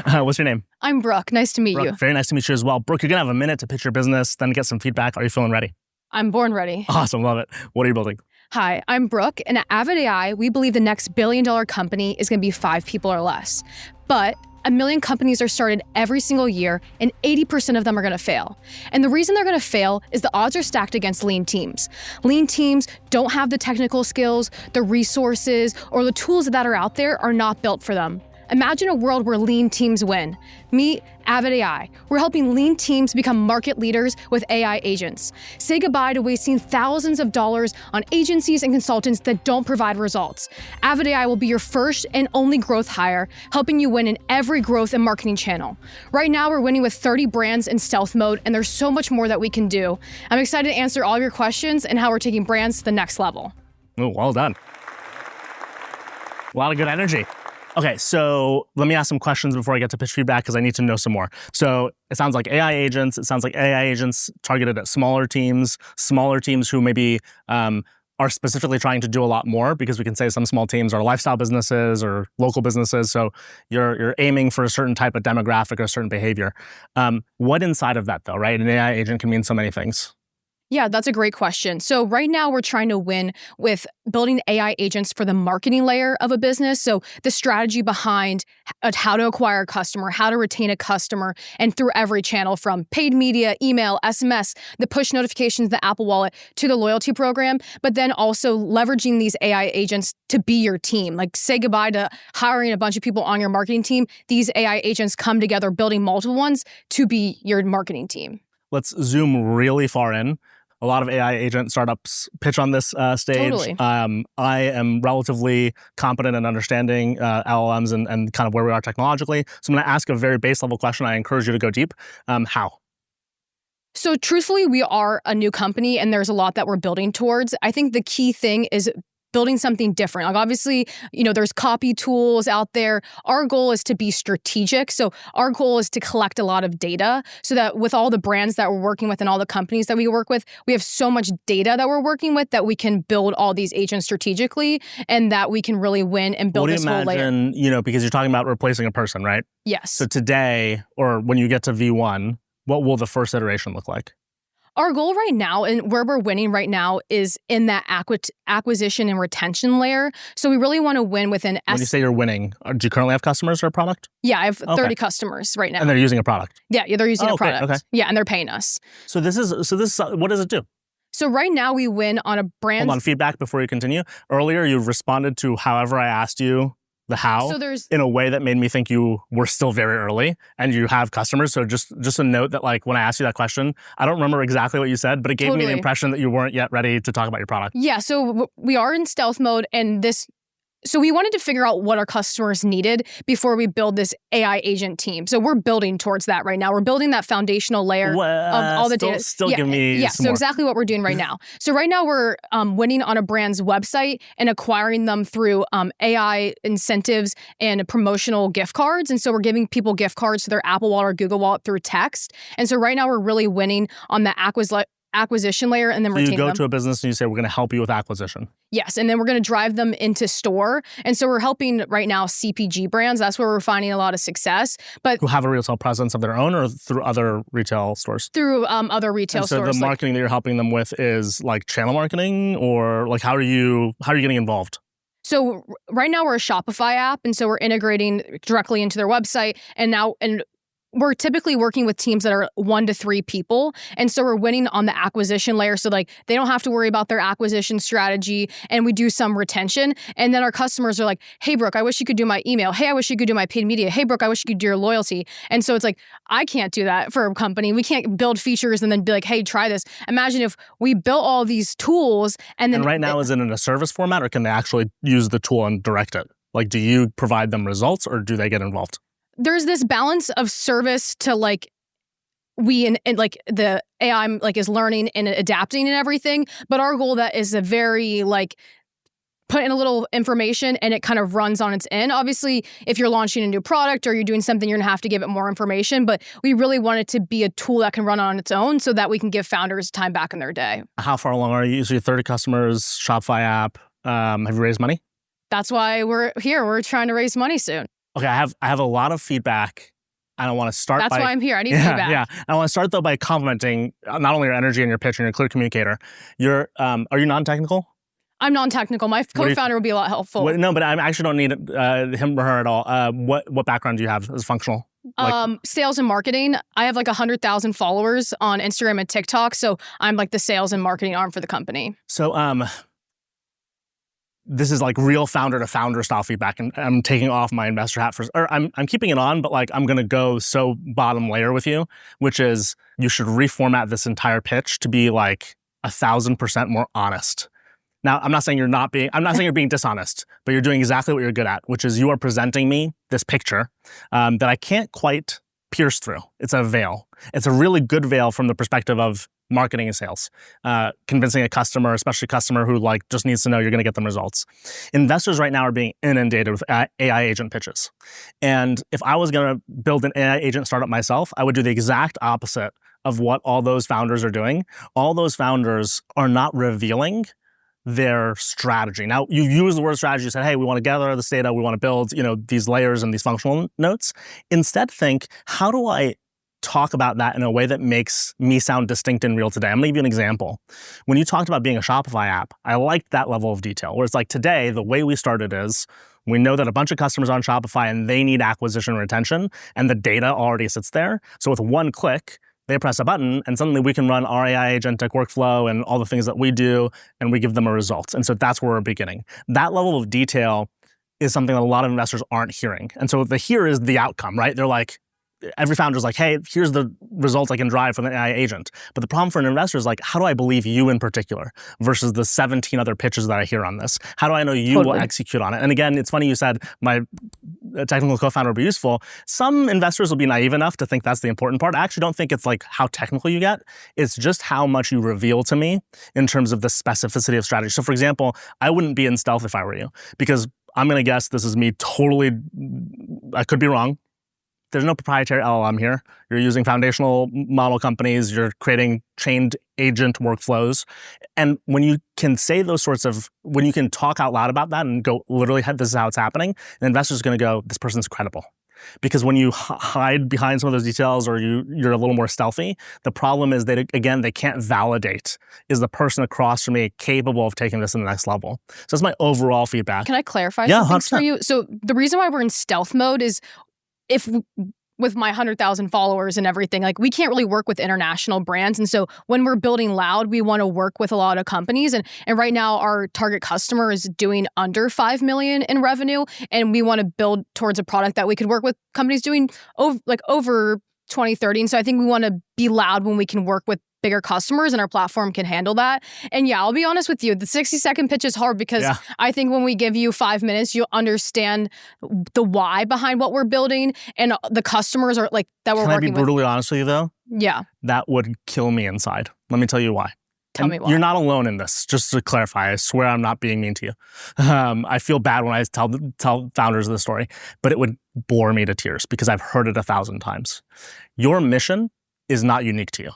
What's your name? I'm Brooke. Nice to meet Brooke, you. very nice to meet you as well. Brooke, you're going to have a minute to pitch your business, then get some feedback. Are you feeling ready? I'm born ready. Awesome. Love it. What are you building? Hi, I'm Brooke, and at AvidAI, we believe the next billion-dollar company is going to be 5 people or less. But 1 million companies are started every single year, and 80% of them are going to fail. And the reason they're going to fail is the odds are stacked against lean teams. Lean teams don't have the technical skills, the resources, or the tools that are out there are not built for them. Imagine a world where lean teams win. Meet AvidAI. We're helping lean teams become market leaders with AI agents. Say goodbye to wasting thousands of dollars on agencies and consultants that don't provide results. AvidAI will be your first and only growth hire, helping you win in every growth and marketing channel. Right now, we're winning with 30 brands in stealth mode, and there's so much more that we can do. I'm excited to answer all of your questions and how we're taking brands to the next level. Oh, well done. A lot of good energy. Okay, so let me ask some questions before I get to pitch feedback because I need to know some more. So it sounds like AI agents. It sounds like AI agents targeted at smaller teams who maybe are specifically trying to do a lot more, because we can say some small teams are lifestyle businesses or local businesses. So you're aiming for a certain type of demographic or a certain behavior. What inside of that though, right? An AI agent can mean so many things. Yeah, that's a great question. So right now we're trying to win with building AI agents for the marketing layer of a business. So the strategy behind how to acquire a customer, how to retain a customer, and through every channel from paid media, email, SMS, the push notifications, the Apple Wallet, to the loyalty program, but then also leveraging these AI agents to be your team. Like say goodbye to hiring a bunch of people on your marketing team. These AI agents come together, building multiple ones to be your marketing team. Let's zoom really far in. A lot of AI agent startups pitch on this stage. Totally. I am relatively competent in understanding LLMs and kind of where we are technologically. So I'm going to ask a very base level question. I encourage you to go deep. How? So truthfully, we are a new company and there's a lot that we're building towards. I think the key thing is building something different. Like obviously, there's copy tools out there. Our goal is to be strategic. So our goal is to collect a lot of data so that with all the brands that we're working with and all the companies that we work with, we have so much data that we're working with that we can build all these agents strategically and that we can really win and build this whole layer. What do you imagine, because you're talking about replacing a person, right? Yes. So today, or when you get to V1, what will the first iteration look like? Our goal right now and where we're winning right now is in that acquisition and retention layer. So we really want to win within... When you say you're winning, do you currently have customers or a product? Yeah, I have 30 customers right now. And they're using a product? Yeah, they're using a product. Okay. Yeah, and they're paying us. So this is what does it do? So right now we win on a brand... Hold on, feedback before you continue. Earlier, you responded to however I asked you the how in a way that made me think you were still very early and you have customers. So just a note that like when I asked you that question, I don't remember exactly what you said, but it gave me the impression that you weren't yet ready to talk about your product. Yeah, so we are in stealth mode and so we wanted to figure out what our customers needed before we build this AI agent team. So we're building towards that right now. We're building that foundational layer of all the data. Still give me some more. Exactly what we're doing right now. So right now we're winning on a brand's website and acquiring them through AI incentives and promotional gift cards. And so we're giving people gift cards to their Apple Wallet or Google Wallet through text. And so right now we're really winning on the acquisition layer and then retaining them. You go to a business and you say, we're going to help you with acquisition. Yes, and then we're going to drive them into store. And so we're helping right now CPG brands. That's where we're finding a lot of success. But who have a retail presence of their own or through other retail stores? Through other retail stores. So the marketing that you're helping them with is like channel marketing, or like how are you getting involved? So right now we're a Shopify app, and so we're integrating directly into their website. And we're typically working with teams that are 1 to 3 people. And so we're winning on the acquisition layer. So like they don't have to worry about their acquisition strategy, and we do some retention. And then our customers are like, hey, Brooke, I wish you could do my email. Hey, I wish you could do my paid media. Hey, Brooke, I wish you could do your loyalty. And so it's like, I can't do that for a company. We can't build features and then be like, hey, try this. Imagine if we built all these tools and then... And right now, is it in a service format, or can they actually use the tool and direct it? Like, do you provide them results or do they get involved? There's this balance of service to like and like the AI like is learning and adapting and everything. But our goal that is a very like put in a little information and it kind of runs on its own. Obviously, if you're launching a new product or you're doing something, you're gonna have to give it more information. But we really want it to be a tool that can run on its own so that we can give founders time back in their day. How far along are you? So you're 30 customers, Shopify app. Have you raised money? That's why we're here. We're trying to raise money soon. Okay, I have a lot of feedback. And I want to start That's by... why I'm here. I need feedback. Yeah. I want to start, though, by complimenting not only your energy and your pitch and your clear communicator. Are you non-technical? I'm non-technical. My co-founder would be a lot helpful. No, but I actually don't need him or her at all. What background do you have as functional? Sales and marketing. I have like 100,000 followers on Instagram and TikTok. So I'm like the sales and marketing arm for the company. So this is like real founder to founder style feedback, and I'm taking off my investor hat first, or I'm keeping it on, but like I'm gonna go so bottom layer with you, which is you should reformat this entire pitch to be like 1,000% more honest. Now, I'm not saying you're being dishonest, but you're doing exactly what you're good at, which is you are presenting me this picture that I can't quite pierce through. It's a veil. It's a really good veil from the perspective of marketing and sales, convincing a customer, especially a customer who like just needs to know you're going to get them results. Investors right now are being inundated with AI agent pitches. And if I was going to build an AI agent startup myself, I would do the exact opposite of what all those founders are doing. All those founders are not revealing their strategy. Now, you use the word strategy, you said, hey, we want to gather this data, we want to build, these layers and these functional notes. Instead, think, how do I talk about that in a way that makes me sound distinct and real today? I'm gonna give you an example. When you talked about being a Shopify app, I liked that level of detail, where it's like today, the way we started is, we know that a bunch of customers are on Shopify and they need acquisition and retention, and the data already sits there. So with one click, they press a button and suddenly we can run our AI agentic workflow and all the things that we do, and we give them a result. And so that's where we're beginning. That level of detail is something that a lot of investors aren't hearing. And so the here is the outcome, right? They're like, every founder's like, hey, here's the results I can drive from an AI agent. But the problem for an investor is like, how do I believe you in particular versus the 17 other pitches that I hear on this? How do I know you will execute on it? And again, it's funny you said my technical co-founder would be useful. Some investors will be naive enough to think that's the important part. I actually don't think it's like how technical you get. It's just how much you reveal to me in terms of the specificity of strategy. So for example, I wouldn't be in stealth if I were you, because I'm going to guess this is me totally, I could be wrong. There's no proprietary LLM here. You're using foundational model companies. You're creating chained agent workflows. And when you can say those sorts of, when you can talk out loud about that and go, literally, this is how it's happening, the investor's going to go, this person's credible. Because when you hide behind some of those details or you're a little more stealthy, the problem is that, again, they can't validate. Is the person across from me capable of taking this to the next level? So that's my overall feedback. Can I clarify something 100%. For you? So the reason why we're in stealth mode is with my 100,000 followers and everything, like we can't really work with international brands. And so when we're building Loud, we want to work with a lot of companies. And right now our target customer is doing under 5 million in revenue. And we want to build towards a product that we could work with companies doing over 20, 30. And so I think we want to be loud when we can work with bigger customers, and our platform can handle that. And yeah, I'll be honest with you, the 60-second pitch is hard because I think when we give you 5 minutes, you'll understand the why behind what we're building, and the customers are like that we're working with. Can I be brutally honest with you though? Yeah. That would kill me inside. Let me tell you why. Tell me why. You're not alone in this, just to clarify. I swear I'm not being mean to you. I feel bad when I tell founders of the story, but it would bore me to tears because I've heard it 1,000 times. Your mission is not unique to you.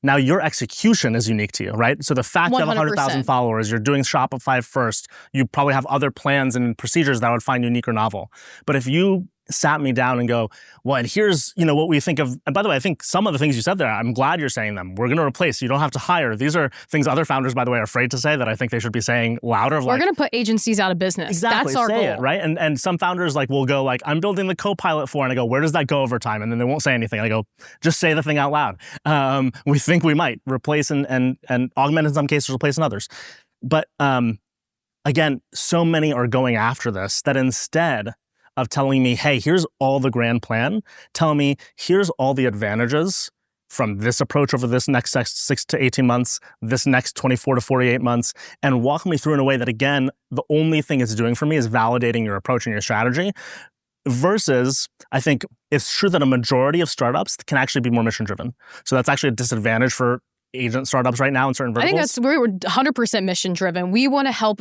Now, your execution is unique to you, right? So the fact 100%. You have 100,000 followers, you're doing Shopify first, you probably have other plans and procedures that I would find unique or novel. But if you sat me down and go, well, and here's, what we think of, and by the way, I think some of the things you said there, I'm glad you're saying them. We're going to replace, you don't have to hire. These are things other founders, by the way, are afraid to say that I think they should be saying louder. We're going to put agencies out of business. Exactly. That's our goal. It, right? And some founders will go I'm building the Copilot for, and I go, where does that go over time? And then they won't say anything. And I go, just say the thing out loud. We think we might replace and augment in some cases, replace in others. But again, so many are going after this that instead of telling me, hey, here's all the grand plan, tell me, here's all the advantages from this approach over this next 6 to 18 months, this next 24 to 48 months, and walk me through in a way that, again, the only thing it's doing for me is validating your approach and your strategy. Versus, I think it's true that a majority of startups can actually be more mission-driven. So that's actually a disadvantage for agent startups right now in certain verticals. I think we're 100% mission-driven. We want to help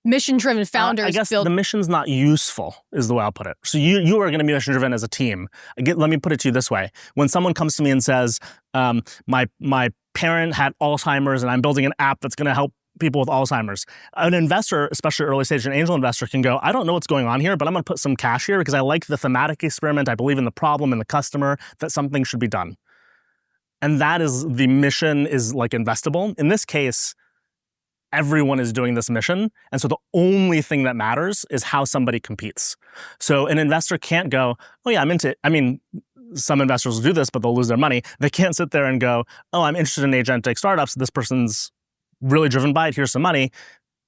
mission-driven founders. I guess the mission's not useful, is the way I'll put it. So you are going to be mission-driven as a team. Let me put it to you this way. When someone comes to me and says, my parent had Alzheimer's and I'm building an app that's going to help people with Alzheimer's. An investor, especially early stage, an angel investor can go, I don't know what's going on here, but I'm going to put some cash here because I like the thematic experiment. I believe in the problem and the customer, that something should be done. And that is, the mission is like investable. In this case, everyone is doing this mission. And so the only thing that matters is how somebody competes. So an investor can't go, oh yeah, I'm into it. I mean, some investors will do this, but they'll lose their money. They can't sit there and go, oh, I'm interested in agentic startups. This person's really driven by it. Here's some money,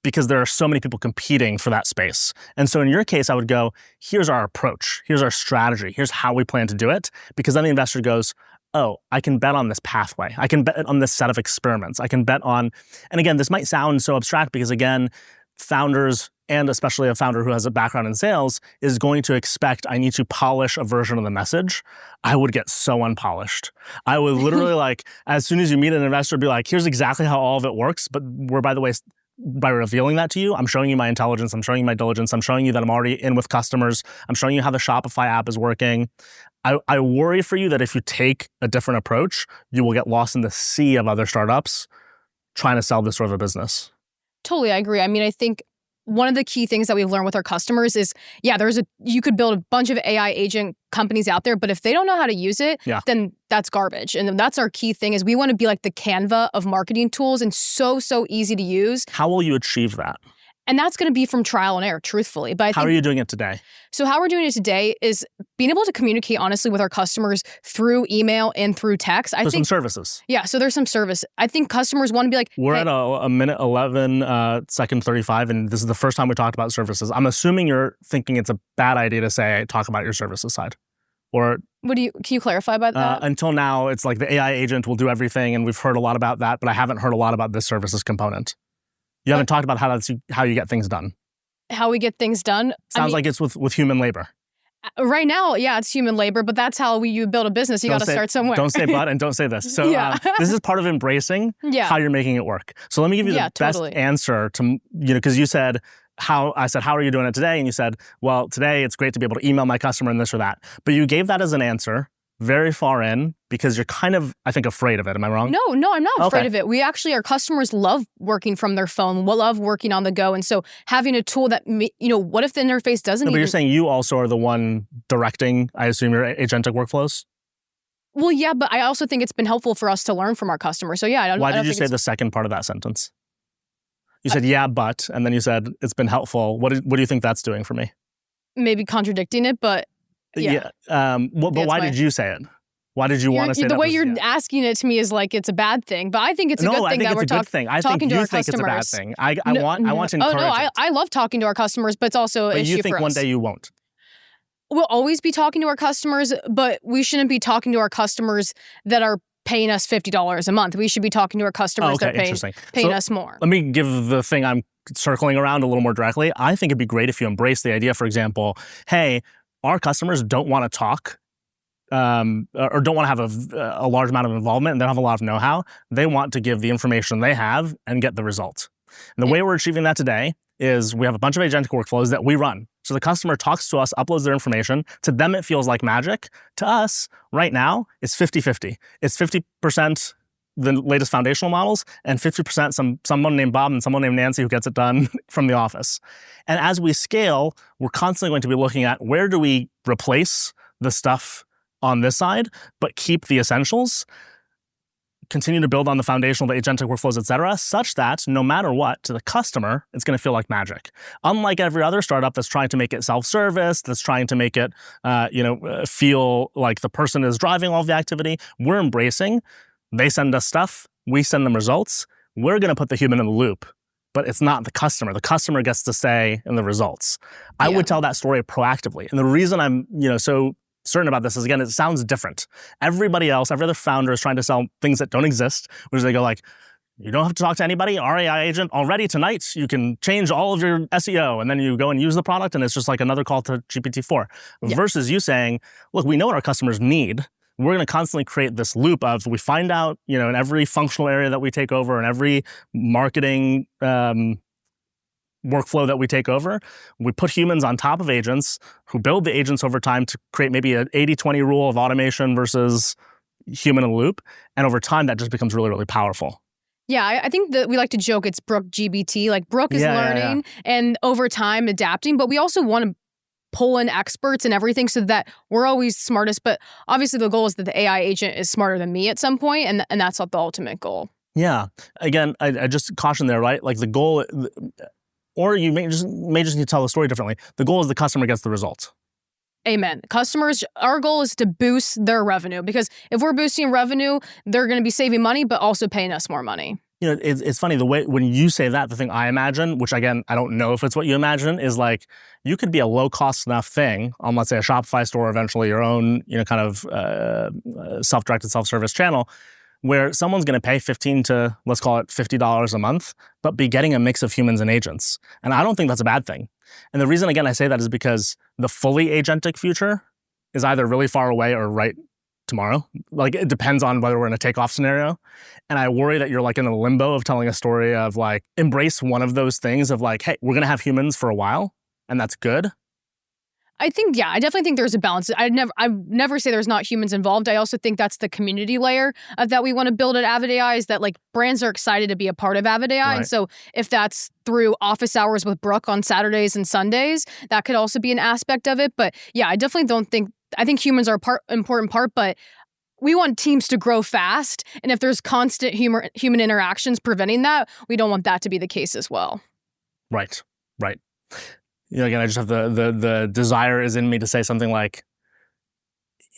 because there are so many people competing for that space. And so in your case, I would go, here's our approach. Here's our strategy. Here's how we plan to do it. Because then the investor goes, oh, I can bet on this pathway. I can bet on this set of experiments. I can bet on, and again, this might sound so abstract because again, founders, and especially a founder who has a background in sales, is going to expect I need to polish a version of the message. I would get so unpolished. I would literally like, as soon as you meet an investor, be like, here's exactly how all of it works. But we're, by the way, by revealing that to you, I'm showing you my intelligence, I'm showing you my diligence, I'm showing you that I'm already in with customers, I'm showing you how the Shopify app is working. I worry for you that if you take a different approach, you will get lost in the sea of other startups trying to sell this sort of a business. Totally, I agree. I mean, I think one of the key things that we've learned with our customers is, yeah, you could build a bunch of AI agent companies out there, but if they don't know how to use it, then that's garbage. And that's our key thing, is we want to be like the Canva of marketing tools and so easy to use. How will you achieve that? And that's going to be from trial and error, truthfully. But how are you doing it today? So how we're doing it today is being able to communicate honestly with our customers through email and through text. There's some services. Yeah, so there's some service. I think customers want to be like, we're at a minute 11, second 35, and this is the first time we talked about services. I'm assuming you're thinking it's a bad idea to say, talk about your services side. Or can you clarify about that? Until now, it's like the AI agent will do everything, and we've heard a lot about that, but I haven't heard a lot about this services component. You haven't talked about how you get things done. How we get things done? Sounds like it's with human labor. Right now, yeah, it's human labor, but that's how you build a business. You got to start somewhere. Don't say but and don't say this. So this is part of embracing how you're making it work. So let me give you the best answer to, because you said, how are you doing it today? And you said, well, today it's great to be able to email my customer and this or that. But you gave that as an answer very far in because you're kind of, I think, afraid of it. Am I wrong? No, I'm not afraid of it. We actually, our customers love working from their phone, love working on the go. And so having a tool that, what if the interface doesn't but you're saying you also are the one directing, I assume, your agentic workflows? Well, yeah, but I also think it's been helpful for us to learn from our customers. So yeah, Why did you say the second part of that sentence? You said, yeah, but, and then you said, it's been helpful. What do you think that's doing for me? Maybe contradicting it, but yeah. But why did you say it? Why did you want to say that? The way you're asking it to me is like it's a bad thing, but I think it's a good thing that we're talking to our customers. I think you think it's a bad thing. I want to encourage it. I love talking to our customers, but it's also an issue for us. But you think one day you won't? We'll always be talking to our customers, but we shouldn't be talking to our customers that are paying us $50 a month. We should be talking to our customers that are paying us more. Let me give the thing I'm circling around a little more directly. I think it'd be great if you embrace the idea, for example, hey, our customers don't want to talk or don't want to have a large amount of involvement and they don't have a lot of know-how. They want to give the information they have and get the result. And the way we're achieving that today is we have a bunch of agentic workflows that we run. So the customer talks to us, uploads their information. To them, it feels like magic. To us, right now, it's 50-50. It's 50% the latest foundational models and 50% someone named Bob and someone named Nancy who gets it done from the office. And as we scale, we're constantly going to be looking at where do we replace the stuff on this side, but keep the essentials, continue to build on the foundational, the agentic workflows, et cetera, such that no matter what, to the customer, it's going to feel like magic. Unlike every other startup that's trying to make it self-service, that's trying to make it feel like the person is driving all of the activity, we're embracing. They send us stuff, we send them results. We're going to put the human in the loop, but it's not the customer. The customer gets to say in the results. I would tell that story proactively. And the reason I'm so certain about this is, again, it sounds different. Everybody else, every other founder is trying to sell things that don't exist, which they go like, you don't have to talk to anybody. Our AI agent already tonight, you can change all of your SEO and then you go and use the product and it's just like another call to GPT-4. Versus you saying, look, we know what our customers need. We're going to constantly create this loop of we find out, in every functional area that we take over and every marketing workflow that we take over, we put humans on top of agents who build the agents over time to create maybe an 80-20 rule of automation versus human in the loop. And over time, that just becomes really, really powerful. Yeah, I think that we like to joke it's Brooke GBT. Like Brooke is learning and over time adapting, but we also want to pull in experts and everything so that we're always smartest. But obviously the goal is that the AI agent is smarter than me at some point, and that's not the ultimate goal. Yeah. Again, I just caution there, right? Like the goal, or you may just need to tell the story differently. The goal is the customer gets the result. Amen. Customers, our goal is to boost their revenue, because if we're boosting revenue, they're going to be saving money, but also paying us more money. You know, it's funny, the way when you say that, the thing I imagine, which again, I don't know if it's what you imagine, is like you could be a low cost enough thing on, let's say, a Shopify store, eventually your own, kind of self-directed self-service channel, where someone's going to pay $15 to, let's call it $50 a month, but be getting a mix of humans and agents. And I don't think that's a bad thing. And the reason, again, I say that is because the fully agentic future is either really far away or right tomorrow. Like, it depends on whether we're in a takeoff scenario. And I worry that you're like in a limbo of telling a story of like, embrace one of those things of like, hey, we're going to have humans for a while, and that's good. I think, I definitely think there's a balance. I never say there's not humans involved. I also think that's the community layer that we want to build at AvidAI, is that like brands are excited to be a part of AvidAI. Right. And so if that's through office hours with Brooke on Saturdays and Sundays, that could also be an aspect of it. But yeah, I definitely don't think, I think humans are important part, but we want teams to grow fast. And if there's constant human interactions preventing that, we don't want that to be the case as well. Right. Again, I just have the desire is in me to say something like,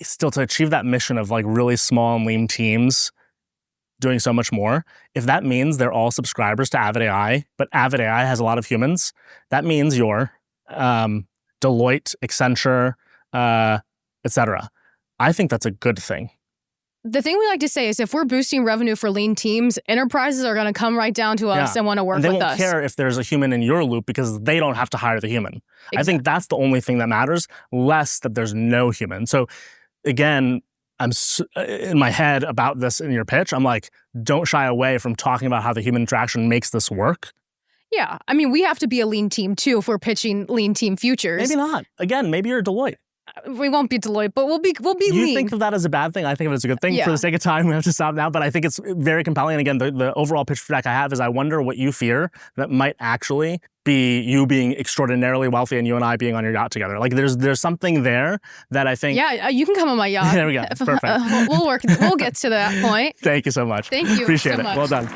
still to achieve that mission of like really small and lean teams doing so much more. If that means they're all subscribers to AvidAI, but AvidAI has a lot of humans, that means you're Deloitte, Accenture, etc. I think that's a good thing. The thing we like to say is if we're boosting revenue for lean teams, enterprises are going to come right down to us and want to work with us. They won't care if there's a human in your loop because they don't have to hire the human. Exactly. I think that's the only thing that matters, less that there's no human. So again, I'm in my head about this in your pitch. I'm like, don't shy away from talking about how the human interaction makes this work. Yeah. I mean, we have to be a lean team too if we're pitching lean team futures. Maybe not. Again, maybe you're Deloitte. We won't be Deloitte, but we'll be lean. You think of that as a bad thing? I think of it as a good thing. Yeah. For the sake of time, we have to stop now. But I think it's very compelling. And again, the overall pitch feedback I have is I wonder what you fear that might actually be you being extraordinarily wealthy and you and I being on your yacht together. Like there's something there that I think. Yeah, you can come on my yacht. There we go. Perfect. We'll get to that point. Thank you so much. Thank you. Appreciate so it. much. Well done.